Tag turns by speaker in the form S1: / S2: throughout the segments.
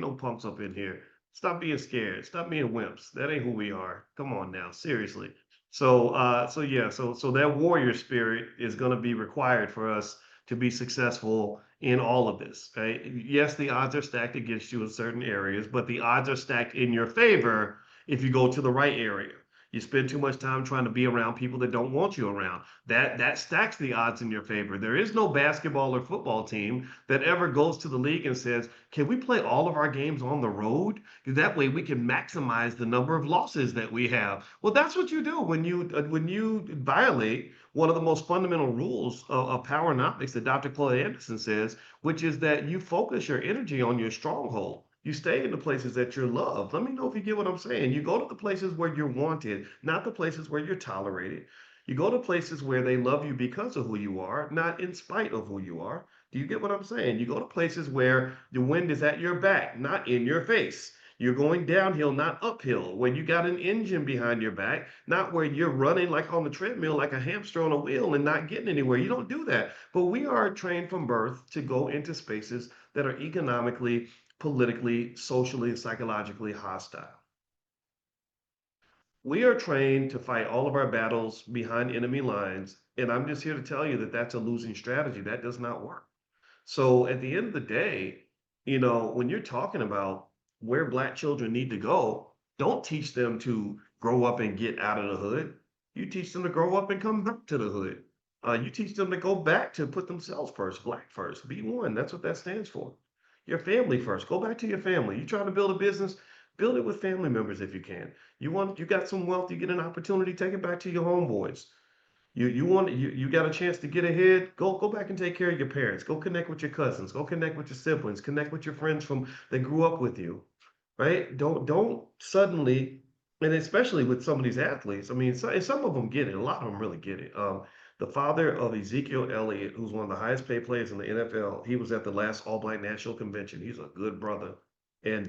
S1: ain't no punks up in here. Stop being scared. Stop being wimps. That ain't who we are. Come on now, seriously. So that warrior spirit is going to be required for us to be successful in all of this. Right? Yes, the odds are stacked against you in certain areas, but the odds are stacked in your favor if you go to the right area. You spend too much time trying to be around people that don't want you around. That stacks the odds in your favor. There is no basketball or football team that ever goes to the league and says, "Can we play all of our games on the road? That way we can maximize the number of losses that we have." Well, that's what you do when you violate one of the most fundamental rules of powernomics that Dr. Claude Anderson says, which is that you focus your energy on your stronghold. You stay in the places that you're loved. Let me know if you get what I'm saying. You go to the places where you're wanted, not the places where you're tolerated. You go to places where they love you because of who you are, not in spite of who you are. Do you get what I'm saying? You go to places where the wind is at your back, not in your face. You're going downhill, not uphill, where you got an engine behind your back, not where you're running like on the treadmill, like a hamster on a wheel and not getting anywhere. You don't do that. But we are trained from birth to go into spaces that are economically, politically, socially, and psychologically hostile. We are trained to fight all of our battles behind enemy lines. And I'm just here to tell you that that's a losing strategy. That does not work. So at the end of the day, when you're talking about where Black children need to go, don't teach them to grow up and get out of the hood. You teach them to grow up and come back to the hood. You teach them to go back to put themselves first, Black first, be one. That's what that stands for. Your family first. Go back to your family. You trying to build a business, build it with family members if you can. You got some wealth, you get an opportunity, take it back to your homeboys. You got a chance to get ahead, go back and take care of your parents. Go connect with your cousins, go connect with your siblings, connect with your friends from that grew up with you, right? Don't suddenly, and especially with some of these athletes, I mean, some of them get it, a lot of them really get it. The father of Ezekiel Elliott, who's one of the highest paid players in the NFL, he was at the last All Black National Convention. He's a good brother, and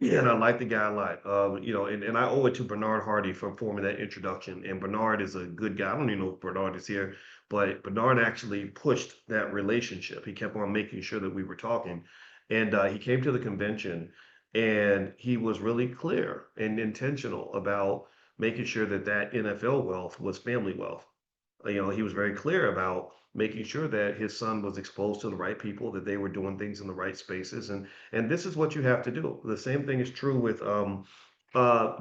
S1: yeah, and I like the guy a lot. And I owe it to Bernard Hardy for forming that introduction. And Bernard is a good guy. I don't even know if Bernard is here, but Bernard actually pushed that relationship. He kept on making sure that we were talking. And he came to the convention and he was really clear and intentional about making sure that that NFL wealth was family wealth. He was very clear about making sure that his son was exposed to the right people, that they were doing things in the right spaces, and this is what you have to do. The same thing is true with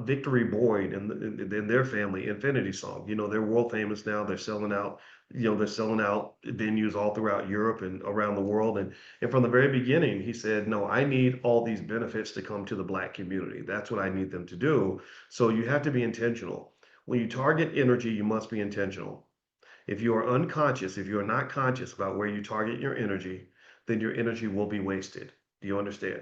S1: Victory Boyd and their family, Infinity Song. They're world famous now. They're selling out. They're selling out venues all throughout Europe and around the world. And from the very beginning, he said, "No, I need all these benefits to come to the Black community. That's what I need them to do." So you have to be intentional. When you target energy, you must be intentional. If you are unconscious, if you are not conscious about where you target your energy, then your energy will be wasted. Do you understand?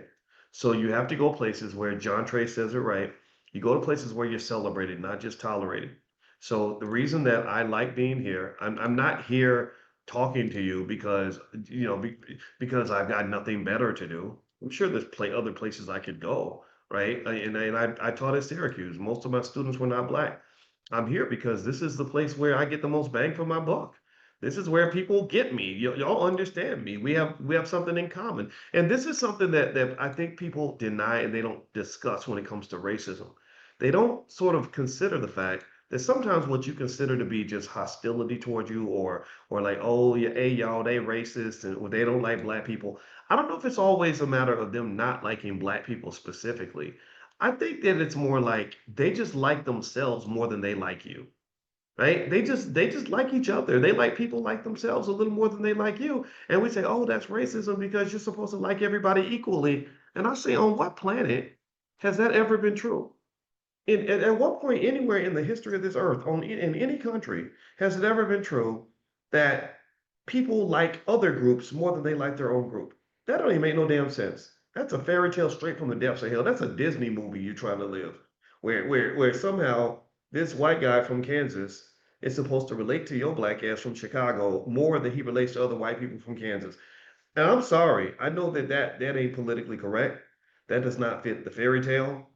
S1: So you have to go places where John Trey says it right. You go to places where you're celebrated, not just tolerated. So the reason that I like being here, I'm not here talking to you because I've got nothing better to do. I'm sure there's other places I could go, right? And I taught at Syracuse. Most of my students were not Black. I'm here because this is the place where I get the most bang for my buck. This is where people get me. Y'all understand me. We have something in common. And this is something that I think people deny and they don't discuss when it comes to racism. They don't sort of consider the fact that sometimes what you consider to be just hostility toward you or like, oh yeah, hey y'all, they racist and or they don't like Black people. I don't know if it's always a matter of them not liking Black people specifically. I think that it's more like they just like themselves more than they like you, right? They just like each other. They like people like themselves a little more than they like you. And we say, "Oh, that's racism because you're supposed to like everybody equally." And I say, on what planet has that ever been true? At what point anywhere in the history of this earth, in any country, has it ever been true that people like other groups more than they like their own group? That don't even make no damn sense. That's a fairy tale straight from the depths of hell. That's a Disney movie you're trying to live, where somehow this white guy from Kansas is supposed to relate to your Black ass from Chicago more than he relates to other white people from Kansas. And I'm sorry, I know that ain't politically correct. That does not fit the fairy tale.